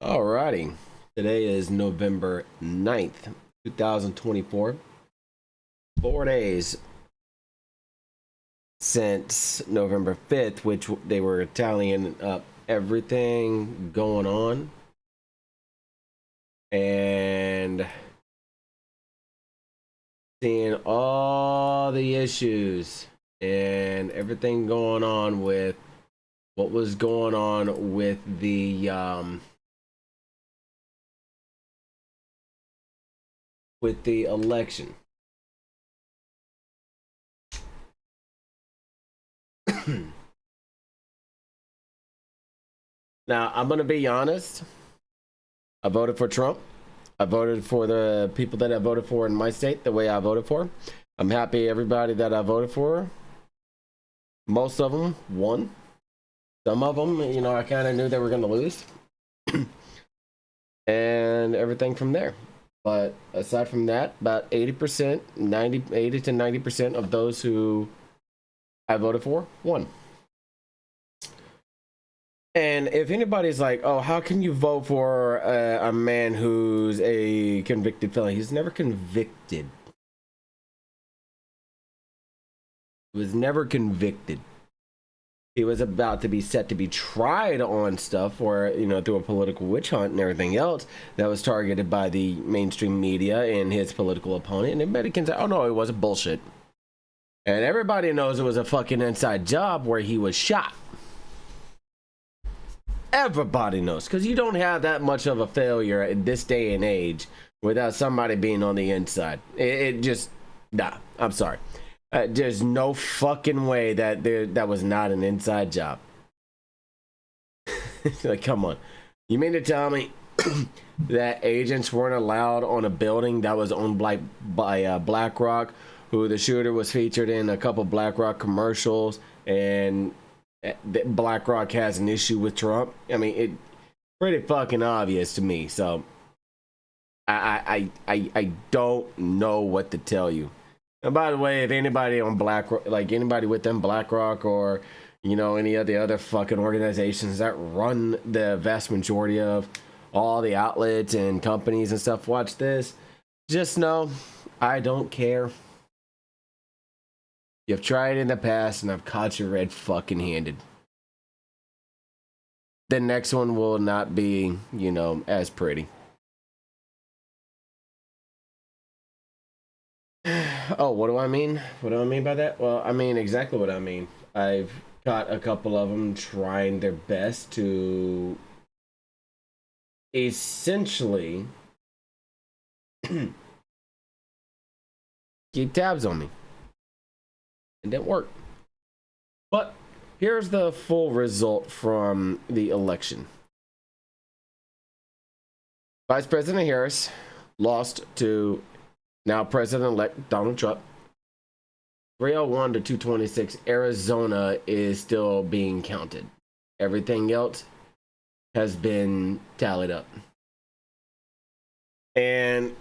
Alrighty. Today is November 9th, 2024. 4 days since November 5th, which they were tallying up everything going on and seeing all the issues and everything going on with what was going on with the election. Now, I'm going to be honest. I voted for Trump. I voted for the people that I voted for in my state the way I voted for. I'm happy everybody that I voted for. Most of them won. Some of them, I kind of knew they were going to lose. And everything from there. But aside from that, about 80%, 80 to 90% of those who I voted for won. And if anybody's like, oh, how can you vote for a man who's a convicted felon? He's never convicted. He was never convicted. He was about to be set to be tried on stuff or, through a political witch hunt and everything else that was targeted by the mainstream media and his political opponent. And everybody can say, oh, no, it wasn't bullshit. And everybody knows it was a fucking inside job where he was shot. Everybody knows, because you don't have that much of a failure in this day and age without somebody being on the inside. It just, nah, I'm sorry. There's no fucking way that was not an inside job. Like, come on. You mean to tell me that agents weren't allowed on a building that was owned by BlackRock, who the shooter was featured in a couple BlackRock commercials, and BlackRock has an issue with Trump? I mean, it's pretty fucking obvious to me. So I don't know what to tell you. And by the way, if anybody on BlackRock, like anybody within BlackRock or any of the other fucking organizations that run the vast majority of all the outlets and companies and stuff, watch this. Just know I don't care. You've tried in the past and I've caught you red fucking handed. The next one will not be, as pretty. Oh, what do I mean? What do I mean by that? Well, I mean exactly what I mean. I've caught a couple of them trying their best to essentially keep tabs on me. It didn't work. But here's the full result from the election. Vice President Harris lost to now President-elect Donald Trump. 301 to 226. Arizona is still being counted. Everything else has been tallied up. And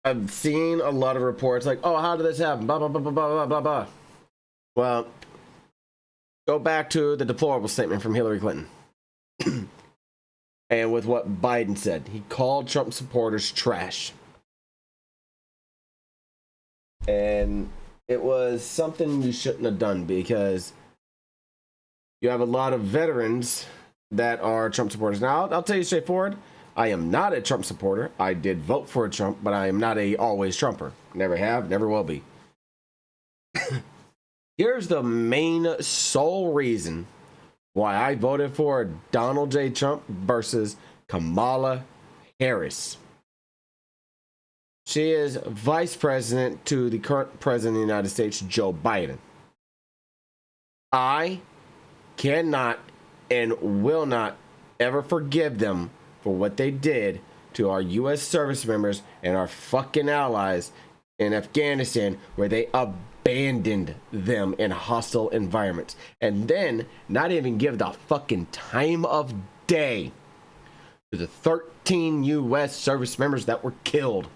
I've seen a lot of reports like, oh, how did this happen? Blah, blah, blah, blah, blah, blah, blah. Well, go back to the deplorable statement from Hillary Clinton. And with what Biden said, he called Trump supporters trash. And it was something you shouldn't have done, because you have a lot of veterans that are Trump supporters. Now, I'll tell you straightforward, I am not a Trump supporter. I did vote for a Trump, but I am not a always Trumper. Never have, never will be. Here's the main sole reason why I voted for Donald J. Trump versus Kamala Harris. She is vice president to the current president of the United States, Joe Biden. I cannot and will not ever forgive them for what they did to our U.S. service members and our fucking allies in Afghanistan, where they abandoned them in hostile environments. And then not even give the fucking time of day to the 13 U.S. service members that were killed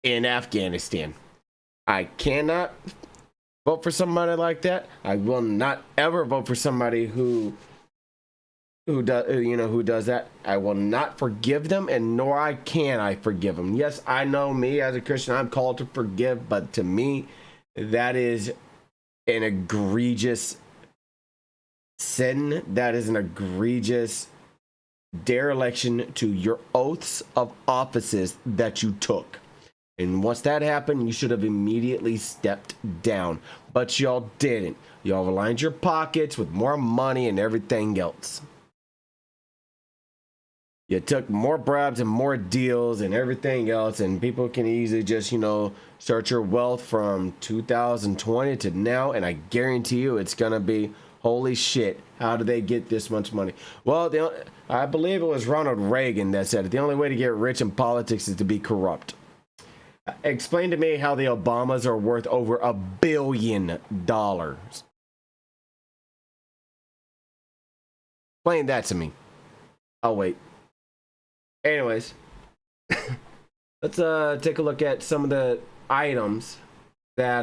in Afghanistan. I cannot vote for somebody like that. I will not ever vote for somebody who who does that. I will not forgive them, and nor can I forgive them. Yes, I know me as a Christian, I'm called to forgive, but to me, that is an egregious sin. That is an egregious dereliction to your oaths of offices that you took. And once that happened, you should have immediately stepped down. But y'all didn't. Y'all lined your pockets with more money and everything else. You took more bribes and more deals and everything else, and people can easily just, search your wealth from 2020 to now, and I guarantee you it's going to be, holy shit, how did they get this much money? Well, I believe it was Ronald Reagan that said it. The only way to get rich in politics is to be corrupt. Explain to me how the Obamas are worth over $1 billion. Explain that to me. I'll wait. Anyways, let's take a look at some of the items that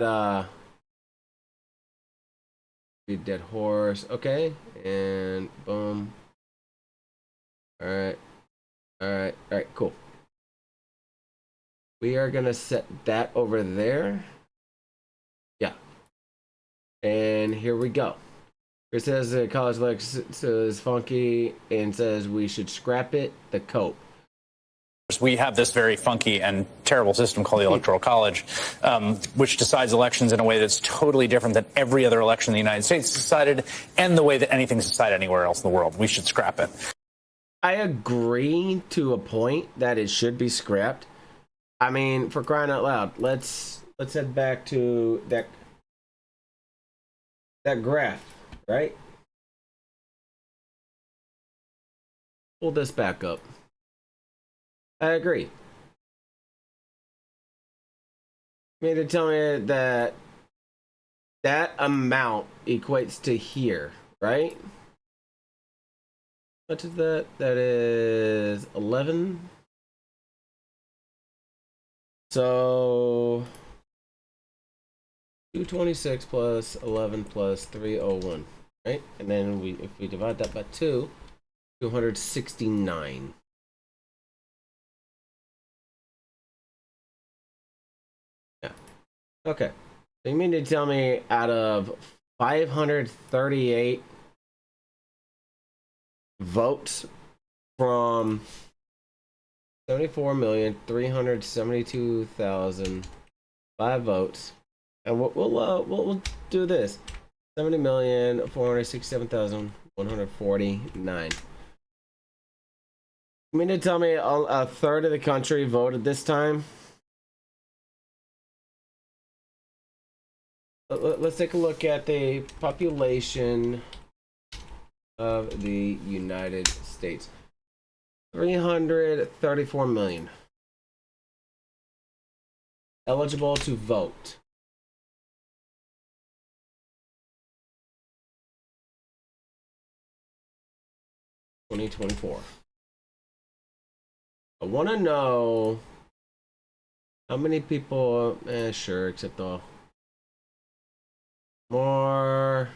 dead horse. Okay, and boom. All right, cool. We are gonna set that over there. Yeah, and here we go. It says the college Lex is funky and says we should scrap it. The coat. We have this very funky and terrible system called the Electoral College, which decides elections in a way that's totally different than every other election in the United States decided, and the way that anything's decided anywhere else in the world. We should scrap it. I agree to a point that it should be scrapped. I mean, for crying out loud, let's head back to that graph, right? Pull this back up. I agree. You mean to tell me that amount equates to here, right? What is that? That is 11. So 226 plus 11 plus 301, right? And then if we divide that by 269. Yeah. Okay. So you mean to tell me out of 538 votes from 74,372,005 votes, and we'll do this: 70,467,149. You mean to tell me a third of the country voted this time? Let's take a look at the population of the United States. 334 million eligible to vote. (2024). I want to know how many people. Sure, except the more.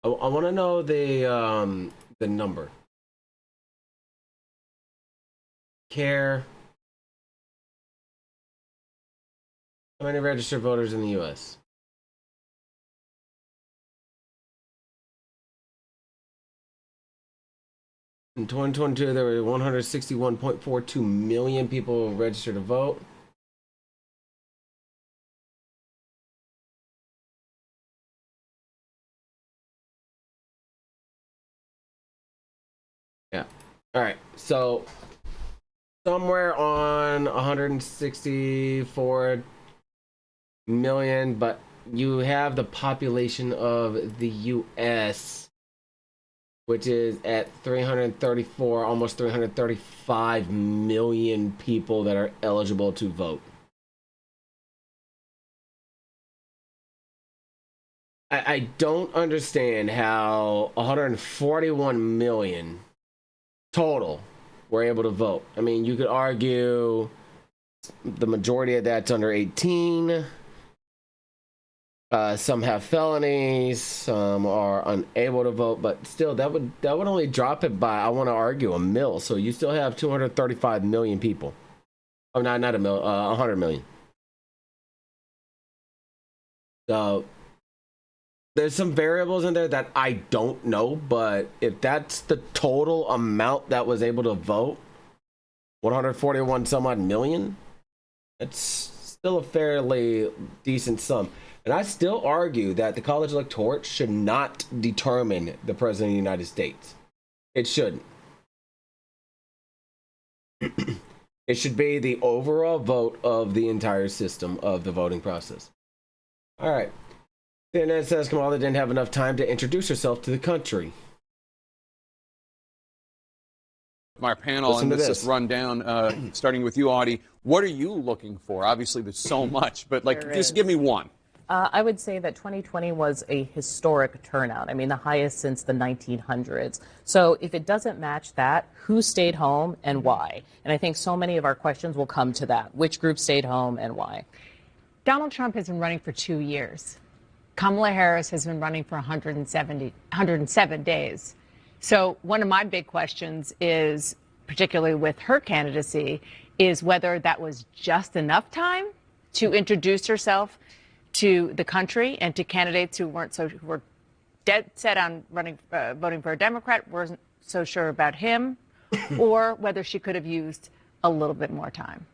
I want to know the number. Care. How many registered voters in the U.S.? In 2022, there were 161.42 million people registered to vote. Yeah. All right. So somewhere on 164 million, but you have the population of the U.S., which is at 334, almost 335 million people that are eligible to vote. I don't understand how 141 million total were able to vote. I mean, you could argue the majority of that's under 18. Some have felonies, some are unable to vote, but still, that would only drop it by, I want to argue, a mil. So you still have 235 million people. Oh, not a mil, 100 million. So there's some variables in there that I don't know, but if that's the total amount that was able to vote, 141 some odd million, it's still a fairly decent sum. And I still argue that the college electorate should not determine the president of the United States. It shouldn't. It should be the overall vote of the entire system of the voting process. All right. Then it says Kamala didn't have enough time to introduce herself to the country. Our panel, Listen and to this is rundown, starting with you, Audie. What are you looking for? Obviously, there's so much, but just give me one. I would say that 2020 was a historic turnout. I mean, the highest since the 1900s. So if it doesn't match that, who stayed home and why? And I think so many of our questions will come to that. Which group stayed home and why? Donald Trump has been running for 2 years. Kamala Harris has been running for 107 days. So one of my big questions is, particularly with her candidacy, is whether that was just enough time to introduce herself to the country and to candidates who were dead set on voting for a Democrat, weren't so sure about him, or whether she could have used a little bit more time.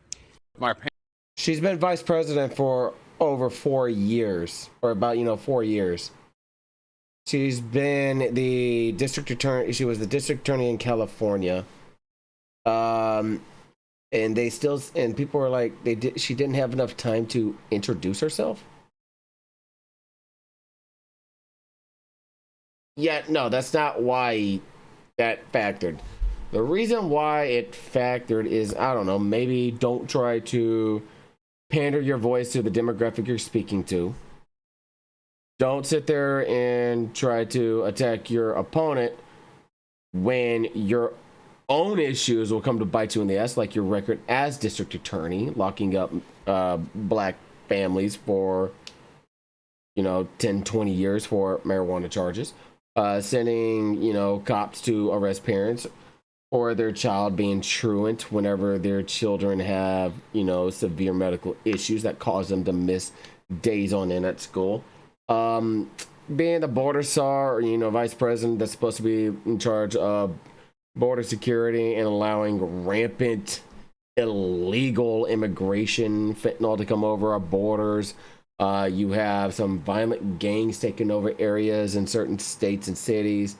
She's been vice president for over 4 years, or about 4 years. She's been the district attorney. She was the district attorney in California. And people were like, she didn't have enough time to introduce herself. Yeah, no, that's not why that factored. The reason why it factored is, I don't know, maybe don't try to pander your voice to the demographic you're speaking to. Don't sit there and try to attack your opponent when your own issues will come to bite you in the ass, like your record as district attorney, locking up black families for 10, 20 years for marijuana charges, sending cops to arrest parents or their child being truant whenever their children have severe medical issues that cause them to miss days on end at school. Being the border czar, or vice president that's supposed to be in charge of border security and allowing rampant illegal immigration, fentanyl to come over our borders. You have some violent gangs taking over areas in certain states and cities.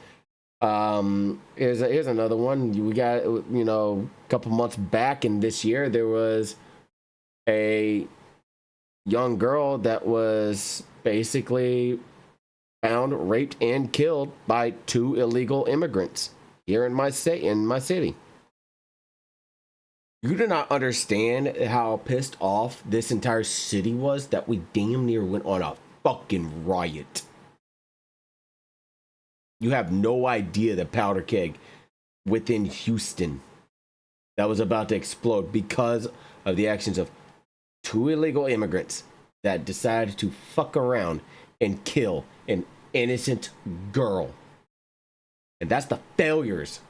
Here's another one. We got a couple months back in this year, there was a young girl that was basically found, raped, and killed by 2 illegal immigrants here in my city. You do not understand how pissed off this entire city was that we damn near went on a fucking riot. You have no idea the powder keg within Houston that was about to explode because of the actions of 2 illegal immigrants that decided to fuck around and kill an innocent girl. And that's the failures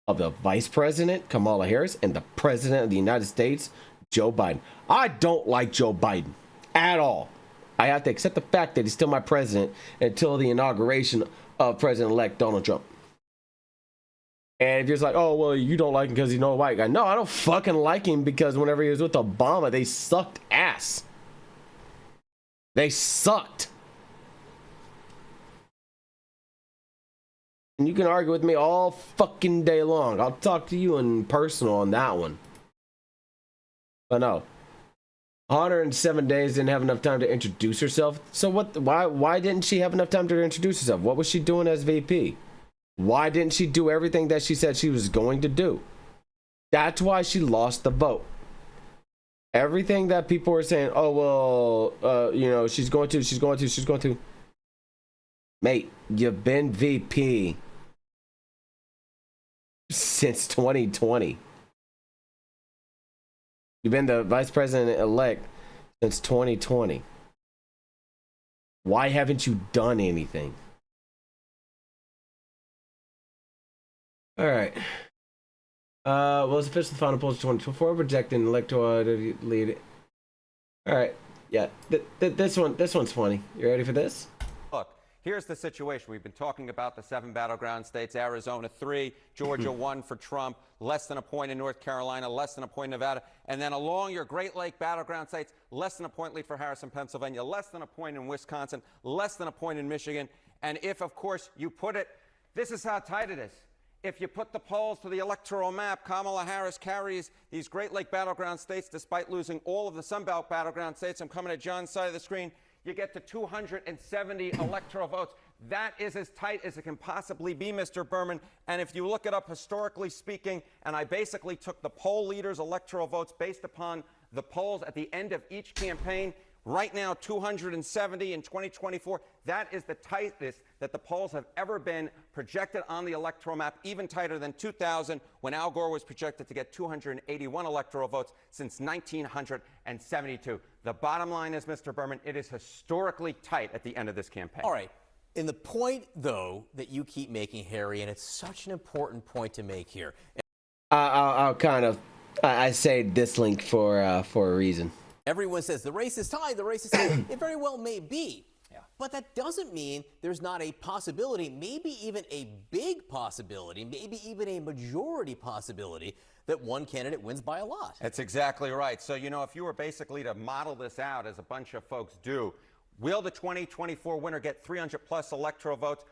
of the vice president, Kamala Harris, and the president of the United States, Joe Biden. I don't like Joe Biden at all. I have to accept the fact that he's still my president until the inauguration of President-elect Donald Trump. And if you're just like, oh, well, you don't like him because he's no white guy. No, I don't fucking like him because whenever he was with Obama, they sucked ass. They sucked. And you can argue with me all fucking day long. I'll talk to you in personal on that one. But no. 107 days, didn't have enough time to introduce herself. So what? Why didn't she have enough time to introduce herself? What was she doing as VP? Why didn't she do everything that she said she was going to do? That's why she lost the vote. Everything that people were saying, oh, well, she's going to. Mate, you've been VP since 2020. You've been the vice president elect since 2020. Why haven't you done anything? All right. Was officially the final polls 2024 projecting electoral lead. All right. Yeah. This one's funny. You ready for this? Look, here's the situation. We've been talking about the 7 battleground states, Arizona 3, Georgia 1 for Trump, less than a point in North Carolina, less than a point in Nevada, and then along your Great Lake battleground states, less than a point lead for Harris in Pennsylvania, less than a point in Wisconsin, less than a point in Michigan. And if, of course, you put it, this is how tight it is. If you put the polls to the electoral map, Kamala Harris carries these Great Lake battleground states despite losing all of the Sunbelt battleground states. I'm coming to John's side of the screen. You get to 270 electoral votes. That is as tight as it can possibly be, Mr. Berman. And if you look it up historically speaking, and I basically took the poll leaders' electoral votes based upon the polls at the end of each campaign, right now 270 in 2024, that is the tightest that the polls have ever been projected on the electoral map, even tighter than 2000 when Al Gore was projected to get 281 electoral votes since 1972. The bottom line is, Mr. Berman, it is historically tight at the end of this campaign. All right. And the point, though, that you keep making, Harry, and it's such an important point to make here. I saved this link for a reason. Everyone says the race is tied, the race is tied. It very well may be. Yeah. But that doesn't mean there's not a possibility, maybe even a big possibility, maybe even a majority possibility that one candidate wins by a lot. That's exactly right. So, you know, if you were basically to model this out, as a bunch of folks do, will the 2024 winner get 300 plus electoral votes?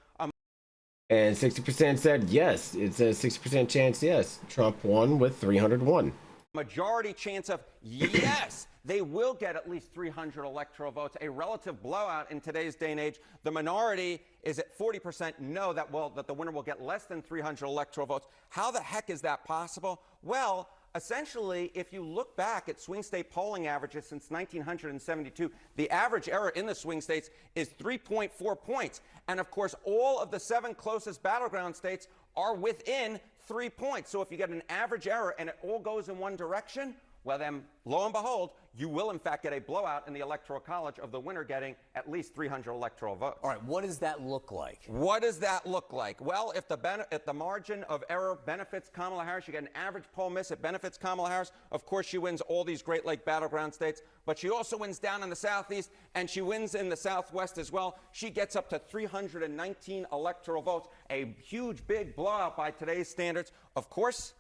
And 60% said yes. It's a 60% chance yes. Trump won with 301. Majority chance of yes. They will get at least 300 electoral votes, a relative blowout in today's day and age. The minority is at 40% no that the winner will get less than 300 electoral votes. How the heck is that possible? Well, essentially, if you look back at swing state polling averages since 1972, the average error in the swing states is 3.4 points. And of course, all of the 7 closest battleground states are within 3 points. So if you get an average error and it all goes in one direction, well, then, lo and behold, you will, in fact, get a blowout in the Electoral College of the winner getting at least 300 electoral votes. All right, what does that look like? What does that look like? Well, if the margin of error benefits Kamala Harris, you get an average poll miss, it benefits Kamala Harris. Of course, she wins all these Great Lake battleground states, but she also wins down in the Southeast, and she wins in the Southwest as well. She gets up to 319 electoral votes, a huge, big blowout by today's standards. Of course,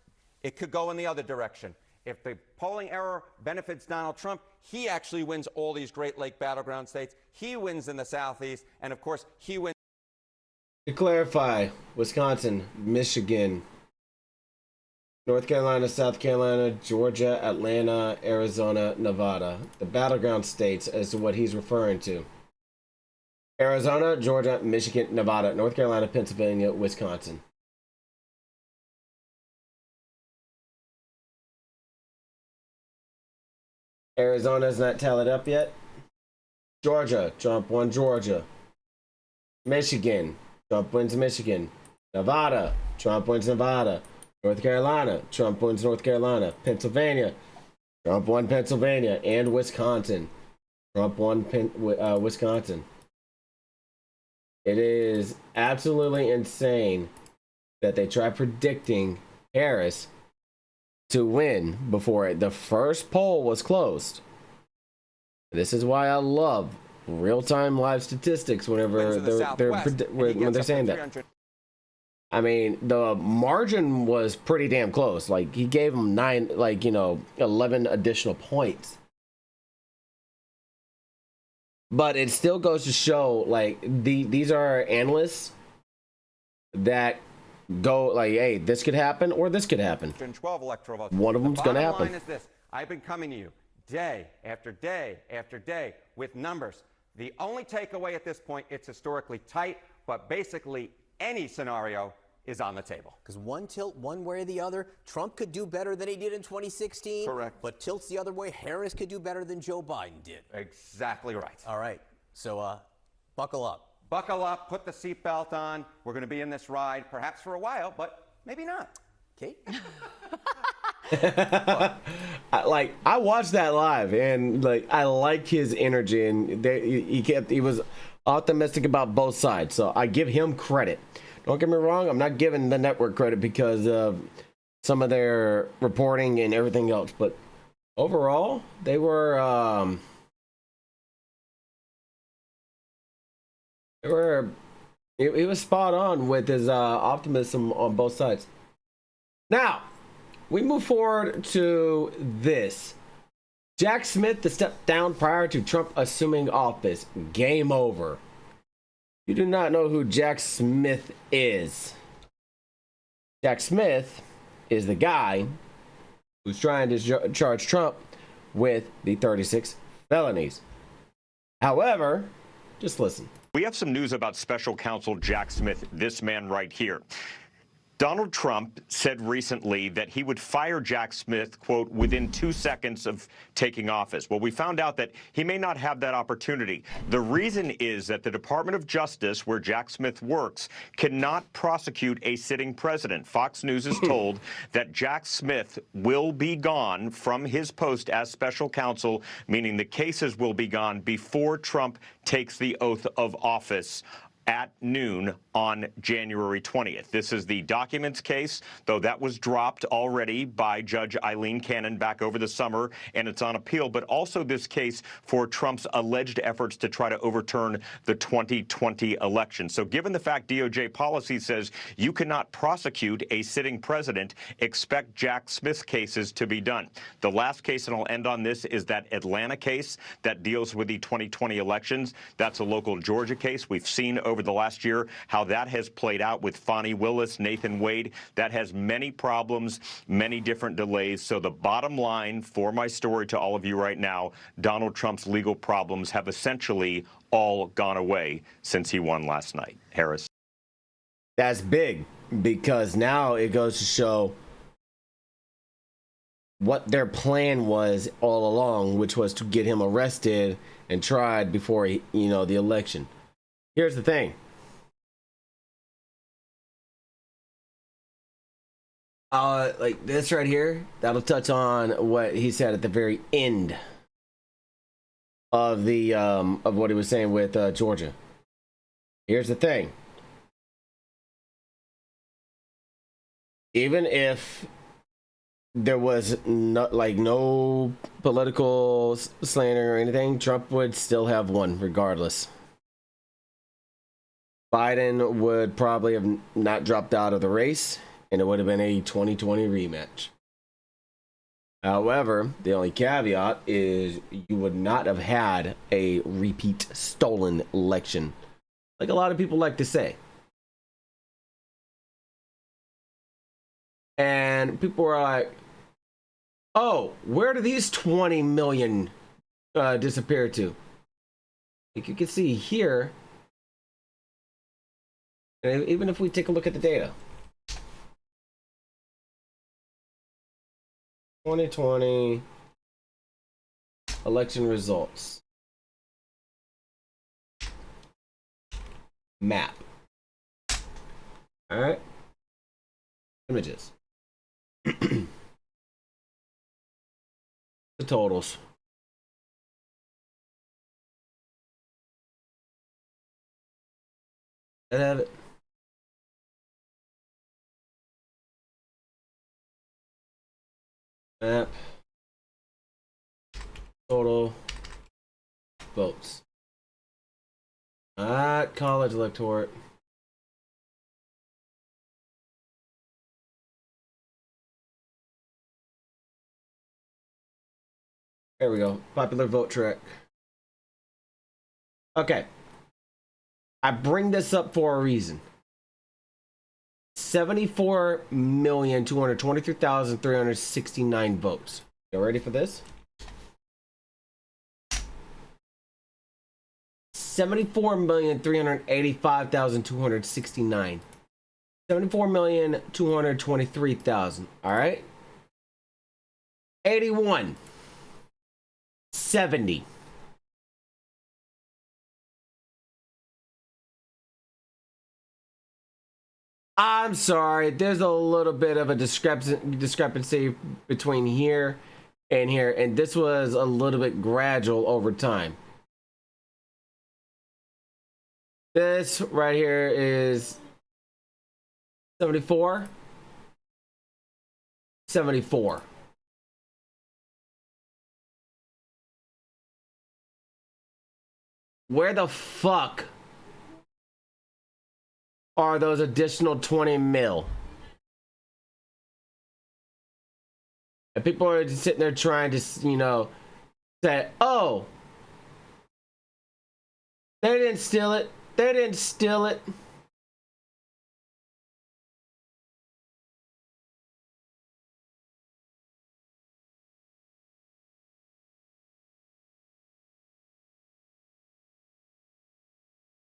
it could go in the other direction. If the polling error benefits Donald Trump, he actually wins all these Great Lake battleground states. He wins in the Southeast, and of course, he wins. To clarify, Wisconsin, Michigan, North Carolina, South Carolina, Georgia, Atlanta, Arizona, Nevada. The battleground states is what he's referring to. Arizona, Georgia, Michigan, Nevada, North Carolina, Pennsylvania, Wisconsin. Arizona's not tallied up yet. Georgia, Trump won Georgia. Michigan, Trump wins Michigan. Nevada, Trump wins Nevada. North Carolina, Trump wins North Carolina. Pennsylvania, Trump won Pennsylvania. And Wisconsin, Trump won Wisconsin. It is absolutely insane that they try predicting Harris to win before the first poll was closed. This is why I love real-time live statistics whenever they're saying that. I mean, the margin was pretty damn close. Like, he gave him 11 additional points. But it still goes to show, like, these are analysts that go like, hey, this could happen or this could happen. 12 electoral votes. One of them's going to happen. The bottom line is this. I've been coming to you day after day after day with numbers. The only takeaway at this point, it's historically tight, but basically any scenario is on the table. Because one tilt one way or the other. Trump could do better than he did in 2016. Correct. But tilts the other way. Harris could do better than Joe Biden did. Exactly right. All right. So buckle up. Buckle up, put the seatbelt on. We're going to be in this ride, perhaps for a while, but maybe not. Kate? I watched that live, and like I like his energy, and he was optimistic about both sides. So I give him credit. Don't get me wrong, I'm not giving the network credit because of some of their reporting and everything else, but overall, they were he was spot on with his optimism on both sides. Now, we move forward to this. Jack Smith to step down prior to Trump assuming office. Game over. You do not know who Jack Smith is. Jack Smith is the guy who's trying to charge Trump with the 36 felonies. However, just listen. We have some news about special counsel Jack Smith, this man right here. Donald Trump said recently that he would fire Jack Smith, quote, within 2 seconds of taking office. Well, we found out that he may not have that opportunity. The reason is that the Department of Justice, where Jack Smith works, cannot prosecute a sitting president. Fox News is told that Jack Smith will be gone from his post as special counsel, meaning the cases will be gone before Trump takes the oath of office at noon on January 20th. This is the documents case, though that was dropped already by Judge Eileen Cannon back over the summer, and it's on appeal, but also this case for Trump's alleged efforts to try to overturn the 2020 election. So given the fact DOJ policy says you cannot prosecute a sitting president, expect Jack Smith's cases to be done. The last case, and I'll end on this, is that Atlanta case that deals with the 2020 elections. That's a local Georgia case. We've seen over the last year how that has played out with Fonnie Willis, Nathan Wade. That has many problems, many different delays. So the bottom line for my story to all of you right now, Donald Trump's legal problems have essentially all gone away since he won last night. Harris. That's big because now it goes to show what their plan was all along, which was to get him arrested and tried before the election. Here's the thing. Like this right here, that'll touch on what he said at the very end of the of what he was saying with Georgia. Here's the thing. Even if there was no political slander or anything, Trump would still have won regardless. Biden would probably have not dropped out of the race, and it would have been a 2020 rematch. However, the only caveat is you would not have had a repeat stolen election, like a lot of people like to say. And people were like, oh, where do these 20 million disappear to? Like you can see here, even if we take a look at the data. 2020 election results. Map. All right. Images. The totals. I have it. Map. Total votes. Not college electorate. There we go. Popular vote track. Okay. I bring this up for a reason. 74,223,369 votes. You ready for this? 74,385,269. 74,223,000. All right. 81. 70. I'm sorry, there's a little bit of a discrepancy between here, and this was a little bit gradual over time. This right here is 74. 74. Where the fuck are those additional 20 mil? And people are just sitting there trying to, you know, say, oh, they didn't steal it. They didn't steal it.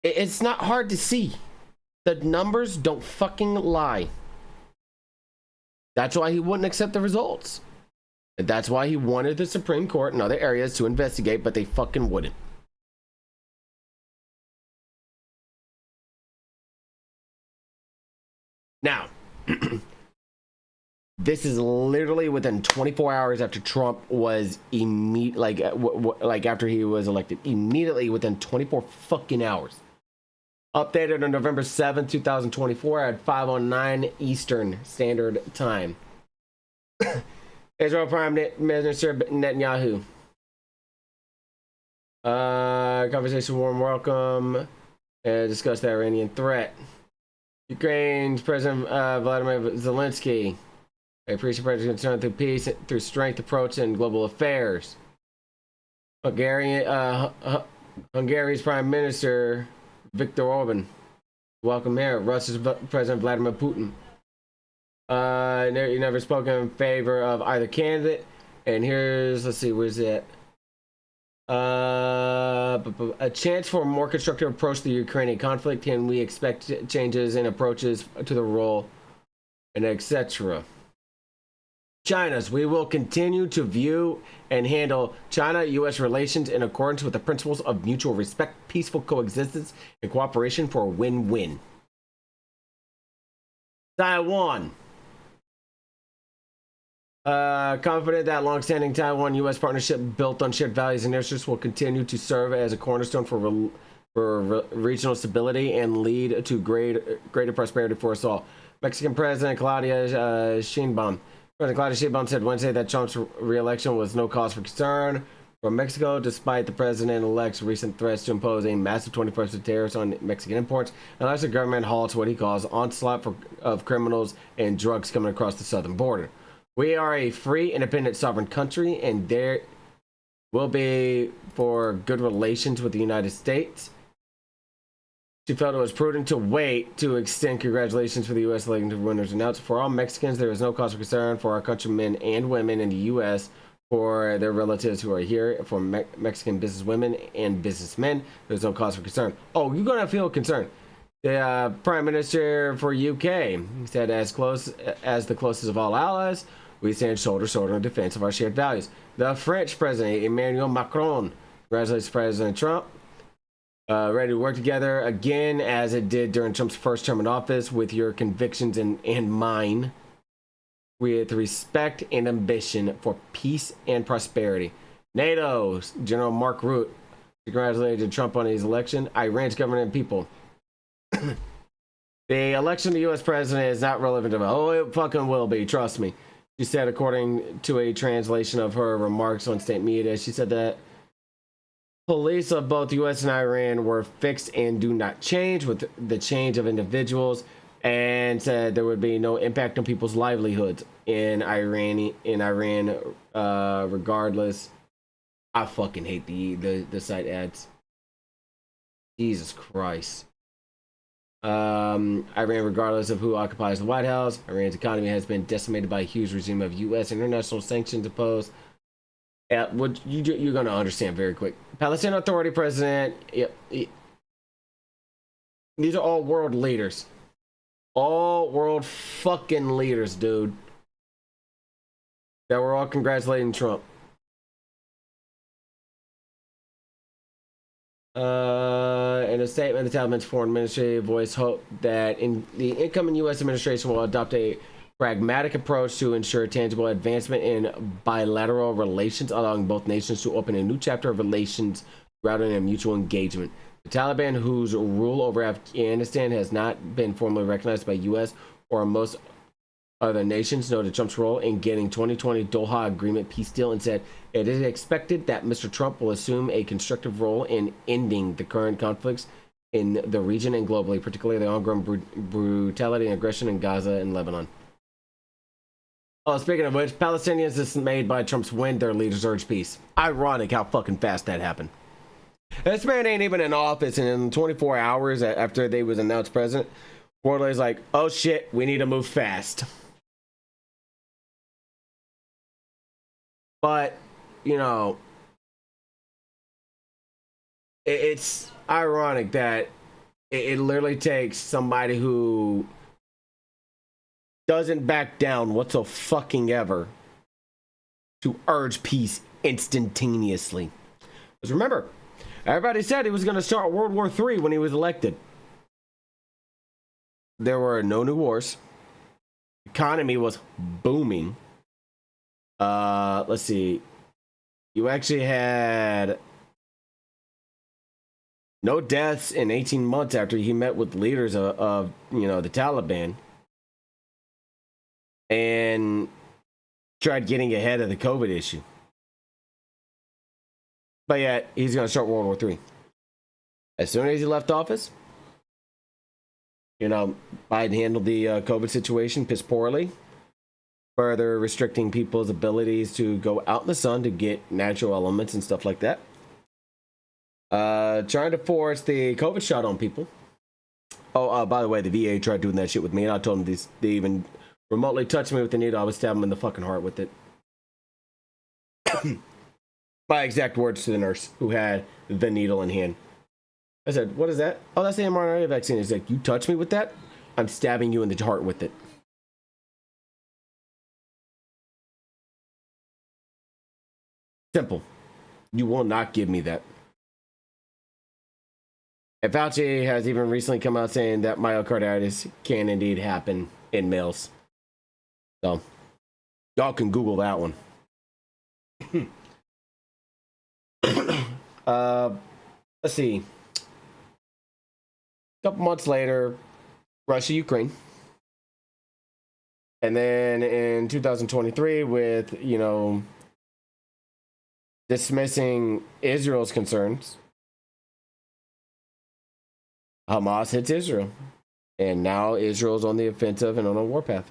It's not hard to see. The numbers don't fucking lie. That's why he wouldn't accept the results. And that's why he wanted the Supreme Court and other areas to investigate, but they fucking wouldn't. Now, this is literally within 24 hours after Trump was like after he was elected. Immediately within 24 fucking hours. Updated on November 7th, 2024 at 5:09 Eastern Standard Time. Israel Prime Minister Netanyahu. Conversation warm welcome. Discuss the Iranian threat. Ukraine's President Vladimir Zelensky. I appreciate President concern through peace, through strength, approach, and global affairs. Hungary's Prime Minister Viktor Orban. Welcome here. Russia's President Vladimir Putin. You never spoken in favor of either candidate. And here's, let's see, where's it? A chance for a more constructive approach to the Ukrainian conflict. Can we expect changes in approaches to the role, and etc. China's. We will continue to view and handle China-U.S. relations in accordance with the principles of mutual respect, peaceful coexistence, and cooperation for a win-win. Taiwan. Confident that long-standing Taiwan-U.S. partnership built on shared values and interests will continue to serve as a cornerstone for regional stability and lead to greater prosperity for us all. Mexican President Claudia Sheinbaum. President Claudia Sheinbaum said Wednesday that Trump's re-election was no cause for concern for Mexico, despite the president-elect's recent threats to impose a massive 20% tariffs on Mexican imports, unless the government halts what he calls onslaught of criminals and drugs coming across the southern border. We are a free, independent, sovereign country, and there will be for good relations with the United States. She felt it was prudent to wait to extend congratulations for the U.S. election winners announced. For all Mexicans, there is no cause for concern for our countrymen and women in the U.S. For their relatives who are here, for Mexican businesswomen and businessmen, there's no cause for concern. Oh, you're going to feel concerned. The Prime Minister for UK said, as close as the closest of all allies, we stand shoulder to shoulder in defense of our shared values. The French President, Emmanuel Macron, congratulates President Trump. Ready to work together again as it did during Trump's first term in office with your convictions and mine, with respect and ambition for peace and prosperity. NATO's General Mark Rutte congratulated Trump on his election. Iran's government and people. The election of the U.S. president is not relevant to it fucking will be, trust me. She said, according to a translation of her remarks on state media, she said that police of both U.S. and Iran were fixed and do not change with the change of individuals, and said there would be no impact on people's livelihoods in Iran, regardless. I fucking hate the site ads. Jesus Christ. Iran, regardless of who occupies the White House. Iran's economy has been decimated by a huge regime of U.S. international sanctions imposed. You're going to understand very quick. Palestinian Authority President. These are all world leaders. All world fucking leaders, dude. That were all congratulating Trump. In a statement, the Taliban's foreign ministry voiced hope that the incoming U.S. administration will adopt a pragmatic approach to ensure tangible advancement in bilateral relations, allowing both nations to open a new chapter of relations rather than mutual engagement. The Taliban, whose rule over Afghanistan has not been formally recognized by U.S. or most other nations, noted Trump's role in getting 2020 Doha Agreement peace deal and said it is expected that Mr. Trump will assume a constructive role in ending the current conflicts in the region and globally, particularly the ongoing brutality and aggression in Gaza and Lebanon. Oh, speaking of which, Palestinians dismayed by Trump's win, their leaders urge peace. Ironic how fucking fast that happened. This man ain't even in office, and in 24 hours after they was announced president, Wardley's like, oh shit, we need to move fast. But, you know, it's ironic that it literally takes somebody who doesn't back down whatsoever to urge peace instantaneously. Because remember, everybody said he was going to start World War III when he was elected. There were no new wars. The economy was booming. Let's see. You actually had no deaths in 18 months after he met with leaders of you know, the Taliban and tried getting ahead of the COVID issue. But yet, he's going to start World War III. As soon as he left office, you know, Biden handled the COVID situation piss poorly, further restricting people's abilities to go out in the sun to get natural elements and stuff like that. Trying to force the COVID shot on people. Oh, by the way, the VA tried doing that shit with me, and I told them they even remotely touched me with the needle. I would stab them in the fucking heart with it. My exact words to the nurse who had the needle in hand. I said, what is that? Oh, that's the mRNA vaccine. He's like, you touch me with that, I'm stabbing you in the heart with it. Simple. You will not give me that. And Fauci has even recently come out saying that myocarditis can indeed happen in males. So, y'all can Google that one. Let's see. A couple months later, Russia, Ukraine. And then in 2023, with, you know, dismissing Israel's concerns, Hamas hits Israel. And now Israel's on the offensive and on a warpath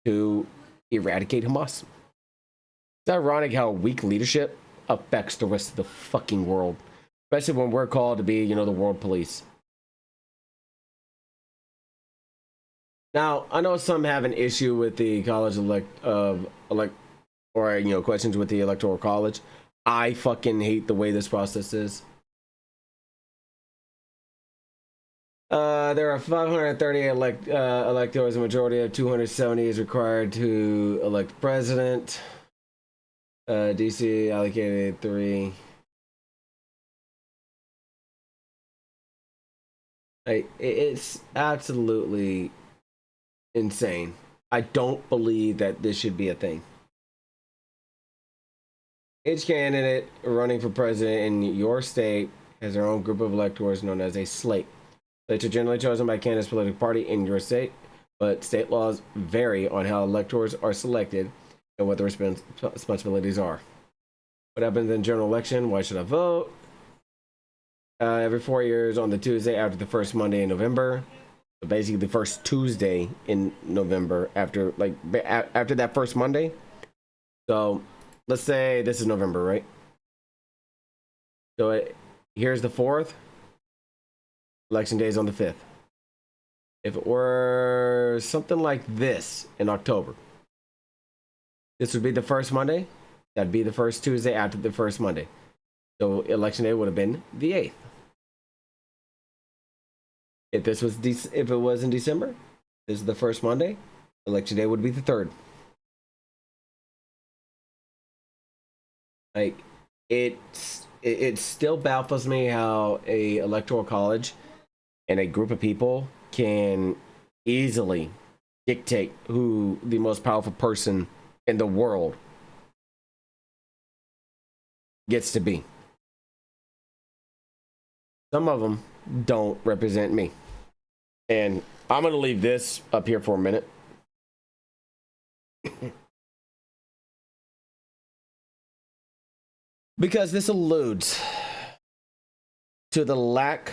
to eradicate Hamas. It's ironic how weak leadership affects the rest of the fucking world, especially when we're called to be, you know, the world police. Now, I know some have an issue with the college or, you know, questions with the electoral college. I fucking hate the way this process is. There are 530 electors. A majority of 270 is required to elect president. DC allocated 3. It's absolutely insane. I don't believe that this should be a thing. Each candidate running for president in your state has their own group of electors known as a slate. Slates are generally chosen by candidate's political party in your state, but state laws vary on how electors are selected and what the responsibilities are. What happens in general election? Why should I vote? Every 4 years on the Tuesday after the first Monday in November. So basically the first Tuesday in November after that first Monday. So let's say this is November, right? So here's the 4th. Election day is on the 5th. If it were something like this in October, this would be the first Monday. That'd be the first Tuesday after the first Monday. So election day would have been the 8th. If it was in December, this is the first Monday. Election day would be the 3rd. Like, it still baffles me how a electoral college and a group of people can easily dictate who the most powerful person in the world gets to be. some of them don't represent me. And I'm going to leave this up here for a minute. Because this alludes to the lack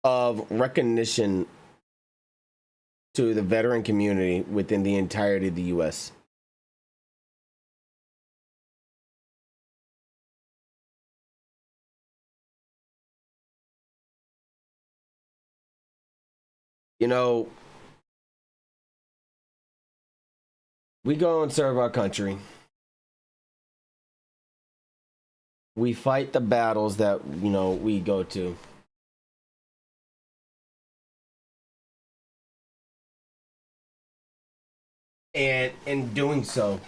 of recognition to the veteran community within the entirety of the U.S. You know, we go and serve our country. We fight the battles that, you know, we go to. And in doing so,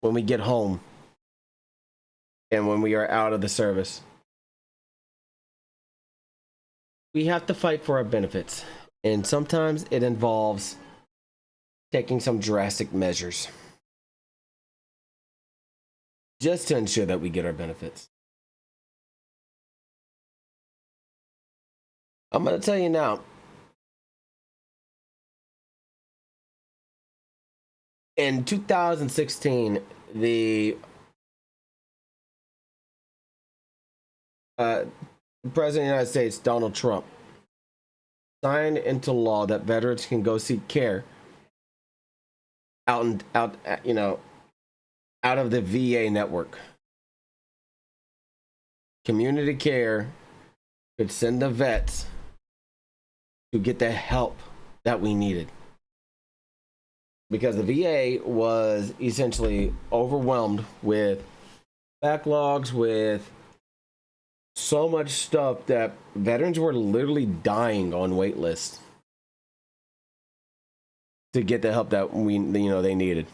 when we get home and when we are out of the service, we have to fight for our benefits. And sometimes it involves taking some drastic measures just to ensure that we get our benefits. I'm going to tell you now, in 2016, the President of the United States, Donald Trump, signed into law that veterans can go seek care out of the VA network. Community care could send the vets to get the help that we needed. Because the VA was essentially overwhelmed with backlogs, with so much stuff that veterans were literally dying on wait lists to get the help that they needed.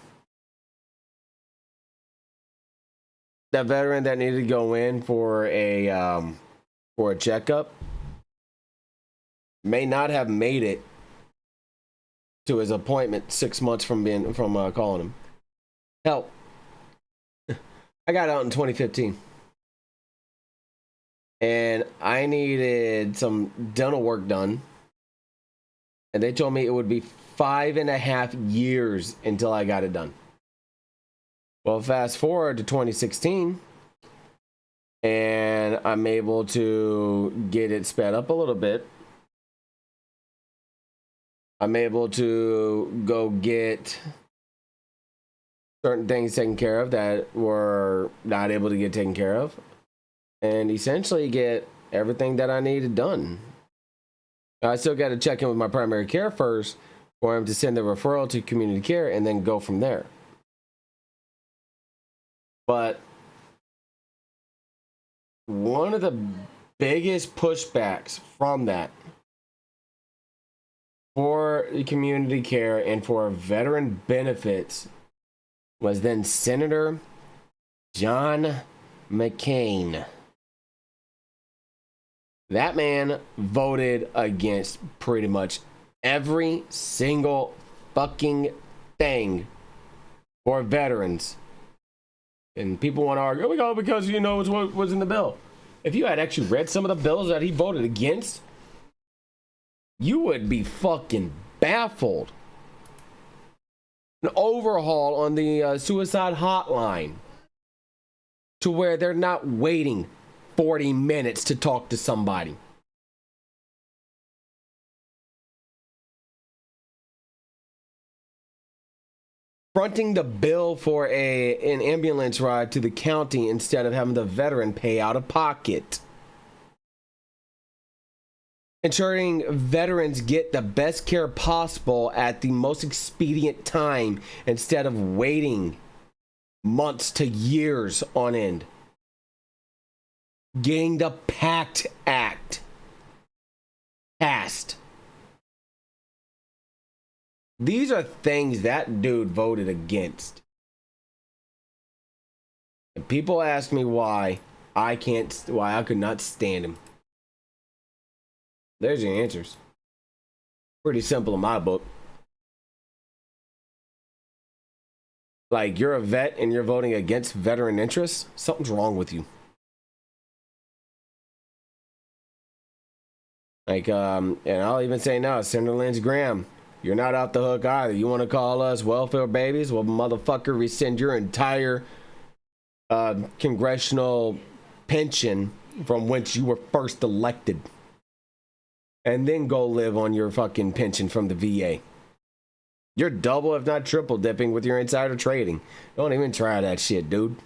That veteran that needed to go in for a checkup may not have made it to his appointment 6 months from calling him. Help. I got out in 2015. And I needed some dental work done. And they told me it would be 5.5 years until I got it done. Well, fast forward to 2016. And I'm able to get it sped up a little bit. I'm able to go get certain things taken care of that were not able to get taken care of, and essentially get everything that I needed done. I still got to check in with my primary care first for him to send the referral to community care and then go from there. But one of the biggest pushbacks from that for community care and for veteran benefits was then Senator John McCain. That man voted against pretty much every single fucking thing for veterans. And people want to argue, oh, because you know it's what was in the bill. If you had actually read some of the bills that he voted against, you would be fucking baffled. An overhaul on the suicide hotline to where they're not waiting 40 minutes to talk to somebody. Fronting the bill for an ambulance ride to the county instead of having the veteran pay out of pocket. Ensuring veterans get the best care possible at the most expedient time instead of waiting months to years on end. Getting the PACT Act passed. These are things that dude voted against. And people ask me why I could not stand him. There's your answers. Pretty simple in my book. Like, you're a vet and you're voting against veteran interests? Something's wrong with you. Like, and I'll even say now, Senator Lindsey Graham, you're not out the hook either. You want to call us welfare babies? Well, motherfucker, rescind your entire congressional pension from whence you were first elected. And then go live on your fucking pension from the VA. You're double, if not triple, dipping with your insider trading. Don't even try that shit, dude.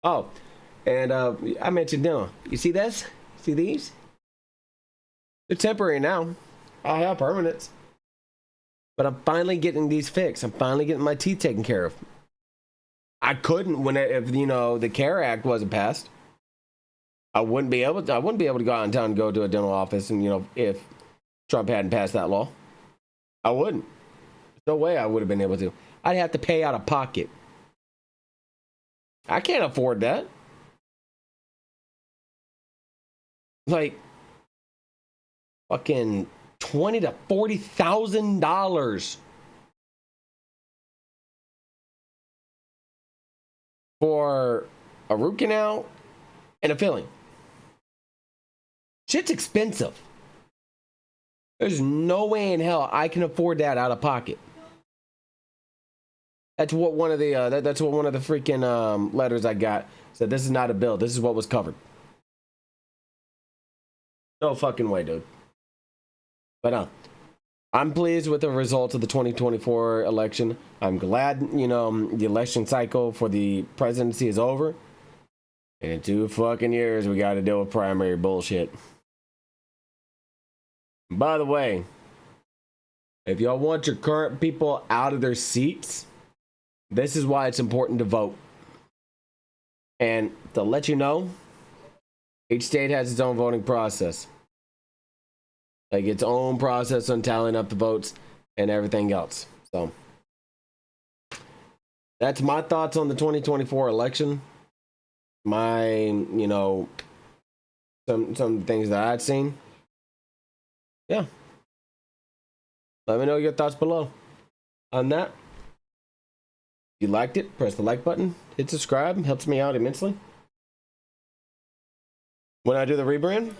Oh, and I mentioned them. You see this? See these? They're temporary now. I have permanents. But I'm finally getting these fixed. I'm finally getting my teeth taken care of. I couldn't if the CARE Act wasn't passed. I wouldn't be able to go out in town and go to a dental office, and if Trump hadn't passed that law, I wouldn't. There's no way I would have been able to. I'd have to pay out of pocket. I can't afford that. Like fucking $20,000 to $40,000 for a root canal and a filling. Shit's expensive. There's no way in hell I can afford that out of pocket. That's what one of the freaking letters I got said. This is not a bill. This is what was covered. No fucking way, dude. But no, I'm pleased with the results of the 2024 election. I'm glad the election cycle for the presidency is over. And in 2 fucking years, we got to deal with primary bullshit. By the way, if y'all want your current people out of their seats, this is why it's important to vote. And to let you know, each state has its own voting process. Like its own process on tallying up the votes and everything else. So that's my thoughts on the 2024 election. My, some things that I'd seen. Yeah. Let me know your thoughts below on that. If you liked it, press the like button, hit subscribe, helps me out immensely. When I do the rebrand,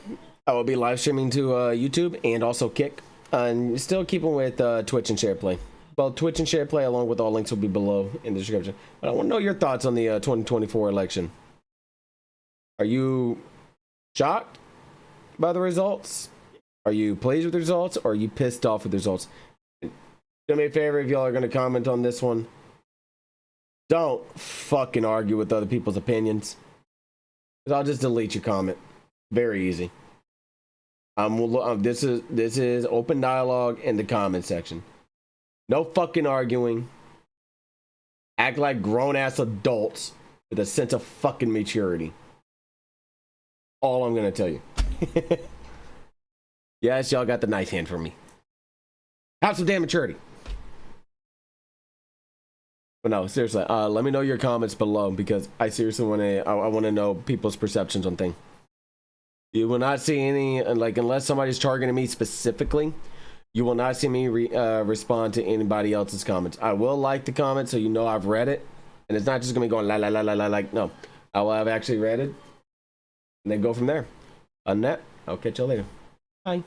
I will be live streaming to YouTube and also Kick. And still keeping with Twitch and SharePlay. Both Twitch and SharePlay, along with all links, will be below in the description. But I want to know your thoughts on the 2024 election. Are you shocked by the results? Are you pleased with the results? Or are you pissed off with the results? Do me a favor if y'all are going to comment on this one. Don't fucking argue with other people's opinions. Because I'll just delete your comment. Very easy. This is open dialogue in the comment section. No fucking arguing. Act like grown-ass adults with a sense of fucking maturity. All I'm going to tell you. Yes, y'all got the knife hand for me. Have some damn maturity. But no, seriously, let me know your comments below because I seriously want to know people's perceptions on things. You will not see any, unless somebody's targeting me specifically, you will not see me respond to anybody else's comments. I will like the comment so you know I've read it. And it's not just going to be going la la la la la like, no. I will have actually read it. And then go from there. On that, I'll catch y'all later. Bye.